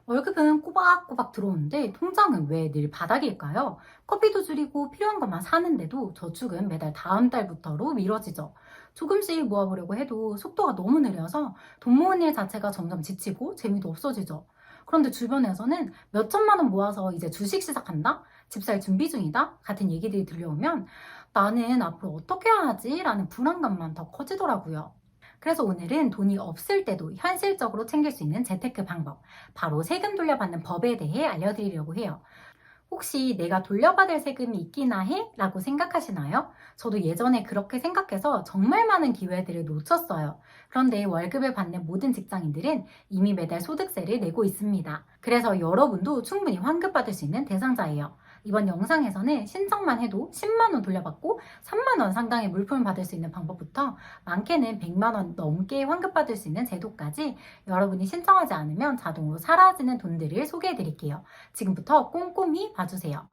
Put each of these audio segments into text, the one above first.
월급은 꼬박꼬박 들어오는데 통장은 왜 늘 바닥일까요? 커피도 줄이고 필요한 것만 사는데도 저축은 매달 다음 달부터로 미뤄지죠. 조금씩 모아보려고 해도 속도가 너무 느려서 돈 모으는 일 자체가 점점 지치고 재미도 없어지죠. 그런데 주변에서는 몇 천만 원 모아서 이제 주식 시작한다? 집 살 준비 중이다? 같은 얘기들이 들려오면 나는 앞으로 어떻게 해야 하지? 라는 불안감만 더 커지더라고요. 그래서 오늘은 돈이 없을 때도 현실적으로 챙길 수 있는 재테크 방법, 바로 세금 돌려받는 법에 대해 알려드리려고 해요. 혹시 내가 돌려받을 세금이 있기나 해? 라고 생각하시나요? 저도 예전에 그렇게 생각해서 정말 많은 기회들을 놓쳤어요. 그런데 월급을 받는 모든 직장인들은 이미 매달 소득세를 내고 있습니다. 그래서 여러분도 충분히 환급받을 수 있는 대상자예요. 이번 영상에서는 신청만 해도 10만 원 돌려받고 3만 원 상당의 물품을 받을 수 있는 방법부터 많게는 100만 원 넘게 환급받을 수 있는 제도까지 여러분이 신청하지 않으면 자동으로 사라지는 돈들을 소개해 드릴게요. 지금부터 꼼꼼히 봐주세요.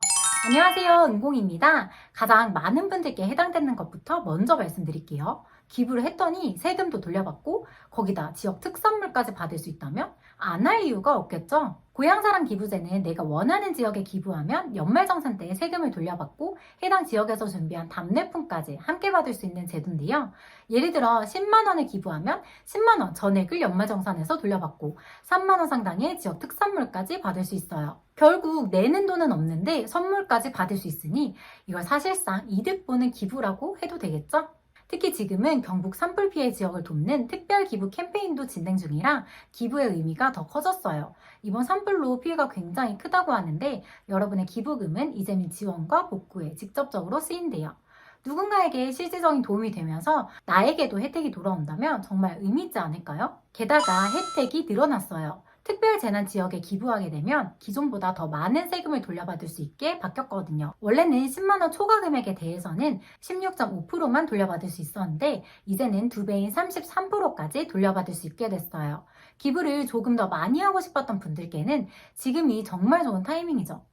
안녕하세요, 은공입니다. 가장 많은 분들께 해당되는 것부터 먼저 말씀드릴게요. 기부를 했더니 세금도 돌려받고 거기다 지역 특산물까지 받을 수 있다면 안 할 이유가 없겠죠? 고향사랑 기부제는 내가 원하는 지역에 기부하면 연말정산 때 세금을 돌려받고 해당 지역에서 준비한 답례품까지 함께 받을 수 있는 제도인데요. 예를 들어 10만 원을 기부하면 10만 원 전액을 연말정산에서 돌려받고 3만 원 상당의 지역 특산물까지 받을 수 있어요. 결국 내는 돈은 없는데 선물까지 받을 수 있으니 이걸 사실상 이득 보는 기부라고 해도 되겠죠? 특히 지금은 경북 산불 피해 지역을 돕는 특별 기부 캠페인도 진행 중이라 기부의 의미가 더 커졌어요. 이번 산불로 피해가 굉장히 크다고 하는데 여러분의 기부금은 이재민 지원과 복구에 직접적으로 쓰인대요. 누군가에게 실질적인 도움이 되면서 나에게도 혜택이 돌아온다면 정말 의미 있지 않을까요? 게다가 혜택이 늘어났어요. 특별 재난 지역에 기부하게 되면 기존보다 더 많은 세금을 돌려받을 수 있게 바뀌었거든요. 원래는 10만 원 초과 금액에 대해서는 16.5%만 돌려받을 수 있었는데 이제는 2배인 33%까지 돌려받을 수 있게 됐어요. 기부를 조금 더 많이 하고 싶었던 분들께는 지금이 정말 좋은 타이밍이죠.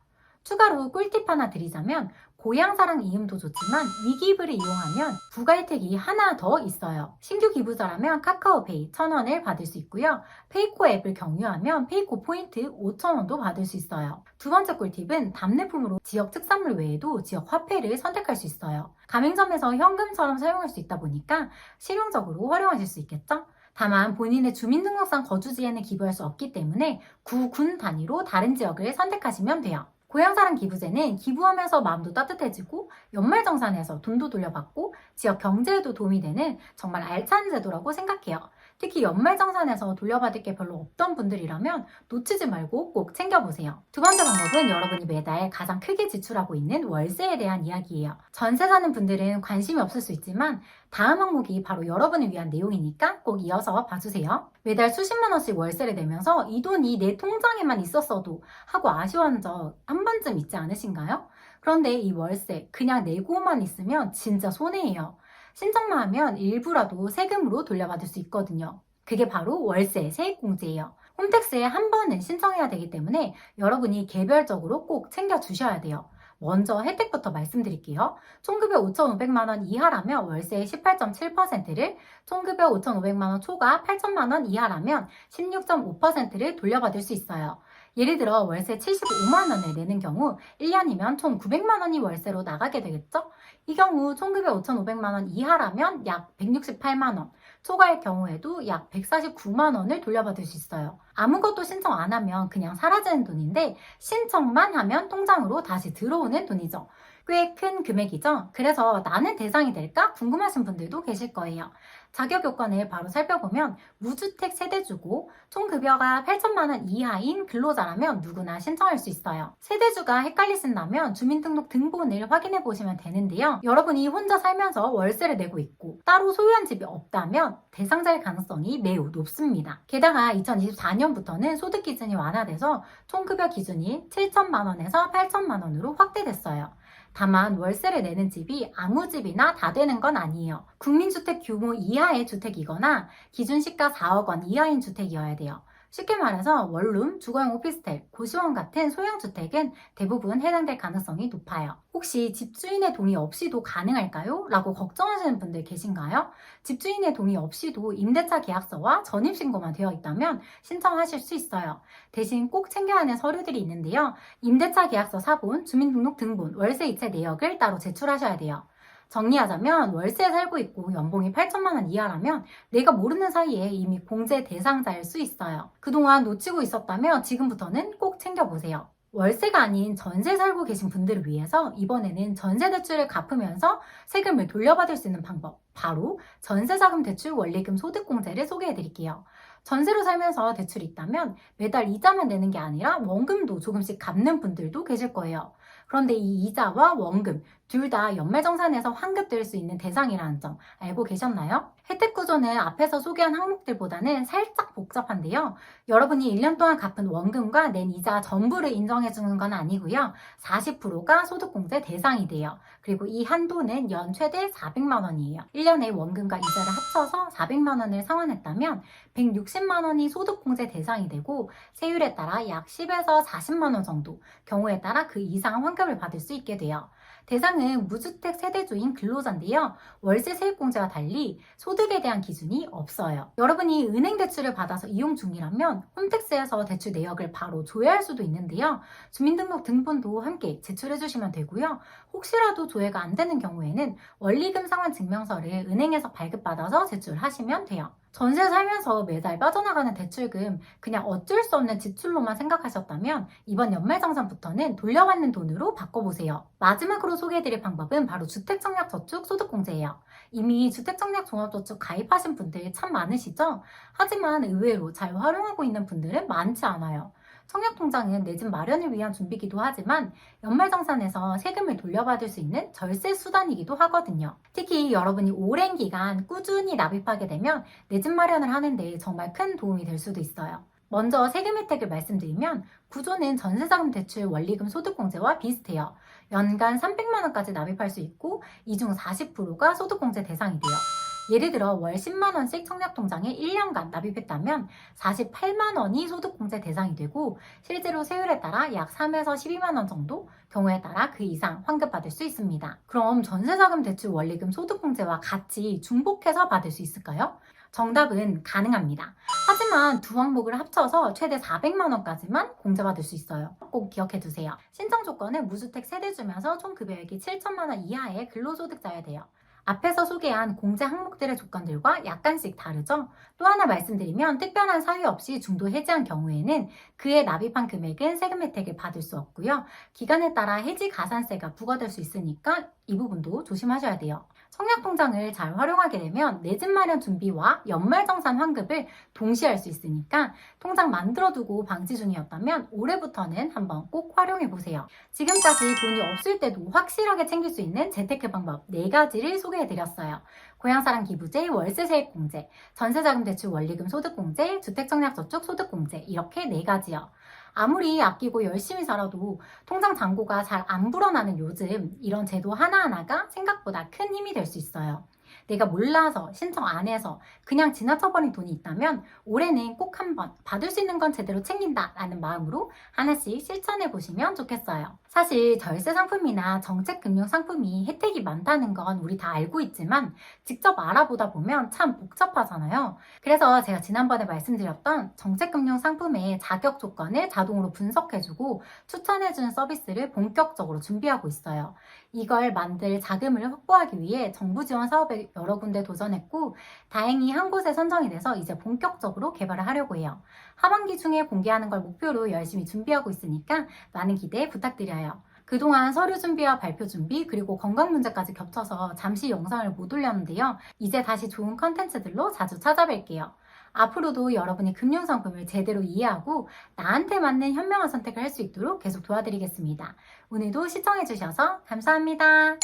추가로 꿀팁 하나 드리자면 고향사랑 이음도 좋지만 위기부를 이용하면 부가 혜택이 하나 더 있어요. 신규 기부자라면 카카오페이 1,000원을 받을 수 있고요. 페이코 앱을 경유하면 페이코 포인트 5,000원도 받을 수 있어요. 두 번째 꿀팁은 답례품으로 지역 특산물 외에도 지역 화폐를 선택할 수 있어요. 가맹점에서 현금처럼 사용할 수 있다 보니까 실용적으로 활용하실 수 있겠죠? 다만 본인의 주민등록상 거주지에는 기부할 수 없기 때문에 구, 군 단위로 다른 지역을 선택하시면 돼요. 고향사랑 기부제는 기부하면서 마음도 따뜻해지고 연말정산에서 돈도 돌려받고 지역 경제에도 도움이 되는 정말 알찬 제도라고 생각해요. 특히 연말정산에서 돌려받을 게 별로 없던 분들이라면 놓치지 말고 꼭 챙겨보세요. 두 번째 방법은 여러분이 매달 가장 크게 지출하고 있는 월세에 대한 이야기예요. 전세 사는 분들은 관심이 없을 수 있지만 다음 항목이 바로 여러분을 위한 내용이니까 꼭 이어서 봐주세요. 매달 수십만 원씩 월세를 내면서 이 돈이 내 통장에만 있었어도 하고 아쉬워한 적 한 번쯤 있지 않으신가요? 그런데 이 월세 그냥 내고만 있으면 진짜 손해예요. 신청만 하면 일부라도 세금으로 돌려받을 수 있거든요. 그게 바로 월세 세액공제예요. 홈택스에 한 번은 신청해야 되기 때문에 여러분이 개별적으로 꼭 챙겨주셔야 돼요. 먼저 혜택부터 말씀드릴게요. 총급여 5,500만 원 이하라면 월세의 18.7%를, 총급여 5,500만 원 초과 8천만 원 이하라면 16.5%를 돌려받을 수 있어요. 예를 들어 월세 75만 원을 내는 경우 1년이면 총 900만 원이 월세로 나가게 되겠죠? 이 경우 총급여 5,500만 원 이하라면 약 168만 원, 초과일 경우에도 약 149만 원을 돌려받을 수 있어요. 아무것도 신청 안 하면 그냥 사라지는 돈인데 신청만 하면 통장으로 다시 들어오는 돈이죠. 꽤 큰 금액이죠. 그래서 나는 대상이 될까 궁금하신 분들도 계실 거예요. 자격 요건을 바로 살펴보면 무주택 세대주고 총급여가 8천만 원 이하인 근로자라면 누구나 신청할 수 있어요. 세대주가 헷갈리신다면 주민등록 등본을 확인해 보시면 되는데요. 여러분이 혼자 살면서 월세를 내고 있고 따로 소유한 집이 없다면 대상자일 가능성이 매우 높습니다. 게다가 2024년부터는 소득 기준이 완화돼서 총급여 기준이 7천만 원에서 8천만 원으로 확대됐어요. 다만 월세를 내는 집이 아무 집이나 다 되는 건 아니에요. 국민주택 규모 이하의 주택이거나 기준 시가 4억 원 이하인 주택이어야 돼요. 쉽게 말해서 원룸, 주거용 오피스텔, 고시원 같은 소형 주택은 대부분 해당될 가능성이 높아요. 혹시 집주인의 동의 없이도 가능할까요? 라고 걱정하시는 분들 계신가요? 집주인의 동의 없이도 임대차 계약서와 전입신고만 되어 있다면 신청하실 수 있어요. 대신 꼭 챙겨야 하는 서류들이 있는데요. 임대차 계약서 사본, 주민등록 등본, 월세 이체 내역을 따로 제출하셔야 돼요. 정리하자면 월세에 살고 있고 연봉이 8천만 원 이하라면 내가 모르는 사이에 이미 공제 대상자일 수 있어요. 그동안 놓치고 있었다면 지금부터는 꼭 챙겨보세요. 월세가 아닌 전세 살고 계신 분들을 위해서 이번에는 전세 대출을 갚으면서 세금을 돌려받을 수 있는 방법, 바로 전세자금 대출 원리금 소득공제를 소개해 드릴게요. 전세로 살면서 대출이 있다면 매달 이자만 내는 게 아니라 원금도 조금씩 갚는 분들도 계실 거예요. 그런데 이 이자와 원금 둘 다 연말정산에서 환급될 수 있는 대상이라는 점 알고 계셨나요? 혜택 구조는 앞에서 소개한 항목들보다는 살짝 복잡한데요. 여러분이 1년 동안 갚은 원금과 낸 이자 전부를 인정해주는 건 아니고요. 40%가 소득공제 대상이 돼요. 그리고 이 한도는 연 최대 400만 원이에요. 1년의 원금과 이자를 합쳐서 400만 원을 상환했다면 160만 원이 소득공제 대상이 되고 세율에 따라 약 10에서 40만 원 정도, 경우에 따라 그 이상 환급을 받을 수 있게 돼요. 대상은 무주택 세대주인 근로자인데요. 월세 세입공제와 달리 소득에 대한 기준이 없어요. 여러분이 은행 대출을 받아서 이용 중이라면 홈택스에서 대출 내역을 바로 조회할 수도 있는데요. 주민등록 등본도 함께 제출해 주시면 되고요. 혹시라도 조회가 안 되는 경우에는 원리금 상환 증명서를 은행에서 발급받아서 제출하시면 돼요. 전세 살면서 매달 빠져나가는 대출금 그냥 어쩔 수 없는 지출로만 생각하셨다면 이번 연말정산부터는 돌려받는 돈으로 바꿔보세요. 마지막으로 소개해드릴 방법은 바로 주택청약저축 소득공제예요. 이미 주택청약종합저축 가입하신 분들 참 많으시죠? 하지만 의외로 잘 활용하고 있는 분들은 많지 않아요. 청약통장은 내 집 마련을 위한 준비이기도 하지만 연말정산에서 세금을 돌려받을 수 있는 절세 수단이기도 하거든요. 특히 여러분이 오랜 기간 꾸준히 납입하게 되면 내 집 마련을 하는데 정말 큰 도움이 될 수도 있어요. 먼저 세금 혜택을 말씀드리면 구조는 전세자금 대출 원리금 소득공제와 비슷해요. 연간 300만 원까지 납입할 수 있고 이 중 40%가 소득공제 대상이 돼요. 예를 들어 월 10만 원씩 청약통장에 1년간 납입했다면 48만 원이 소득공제 대상이 되고 실제로 세율에 따라 약 3에서 12만 원 정도, 경우에 따라 그 이상 환급받을 수 있습니다. 그럼 전세자금 대출 원리금 소득공제와 같이 중복해서 받을 수 있을까요? 정답은 가능합니다. 하지만 두 항목을 합쳐서 최대 400만 원까지만 공제받을 수 있어요. 꼭 기억해 두세요. 신청 조건은 무주택 세대주면서 총 급여액이 7천만 원 이하의 근로소득자여야 돼요. 앞에서 소개한 공제 항목들의 조건들과 약간씩 다르죠? 또 하나 말씀드리면 특별한 사유 없이 중도 해지한 경우에는 그에 납입한 금액은 세금 혜택을 받을 수 없고요. 기간에 따라 해지 가산세가 부과될 수 있으니까 이 부분도 조심하셔야 돼요. 청약통장을 잘 활용하게 되면 내 집 마련 준비와 연말정산 환급을 동시에 할 수 있으니까 통장 만들어두고 방치 중이었다면 올해부터는 한번 꼭 활용해보세요. 지금까지 돈이 없을 때도 확실하게 챙길 수 있는 재테크 방법 4가지를 소개해드렸어요. 고향사랑 기부제, 월세 세입공제, 전세자금 대출 원리금 소득공제, 주택청약저축 소득공제 이렇게 4가지요. 아무리 아끼고 열심히 살아도 통장 잔고가 잘 안 불어나는 요즘 이런 제도 하나하나가 생각보다 큰 힘이 될 수 있어요. 내가 몰라서 신청 안 해서 그냥 지나쳐버린 돈이 있다면 올해는 꼭 한번 받을 수 있는 건 제대로 챙긴다 라는 마음으로 하나씩 실천해 보시면 좋겠어요. 사실 절세 상품이나 정책금융 상품이 혜택이 많다는 건 우리 다 알고 있지만 직접 알아보다 보면 참 복잡하잖아요. 그래서 제가 지난번에 말씀드렸던 정책금융 상품의 자격 조건을 자동으로 분석해주고 추천해주는 서비스를 본격적으로 준비하고 있어요. 이걸 만들 자금을 확보하기 위해 정부 지원 사업에 여러 군데 도전했고 다행히 한 곳에 선정이 돼서 이제 본격적으로 개발을 하려고 해요. 하반기 중에 공개하는 걸 목표로 열심히 준비하고 있으니까 많은 기대 부탁드려요. 그동안 서류 준비와 발표 준비 그리고 건강 문제까지 겹쳐서 잠시 영상을 못 올렸는데요. 이제 다시 좋은 컨텐츠들로 자주 찾아뵐게요. 앞으로도 여러분이 금융상품을 제대로 이해하고 나한테 맞는 현명한 선택을 할 수 있도록 계속 도와드리겠습니다. 오늘도 시청해주셔서 감사합니다.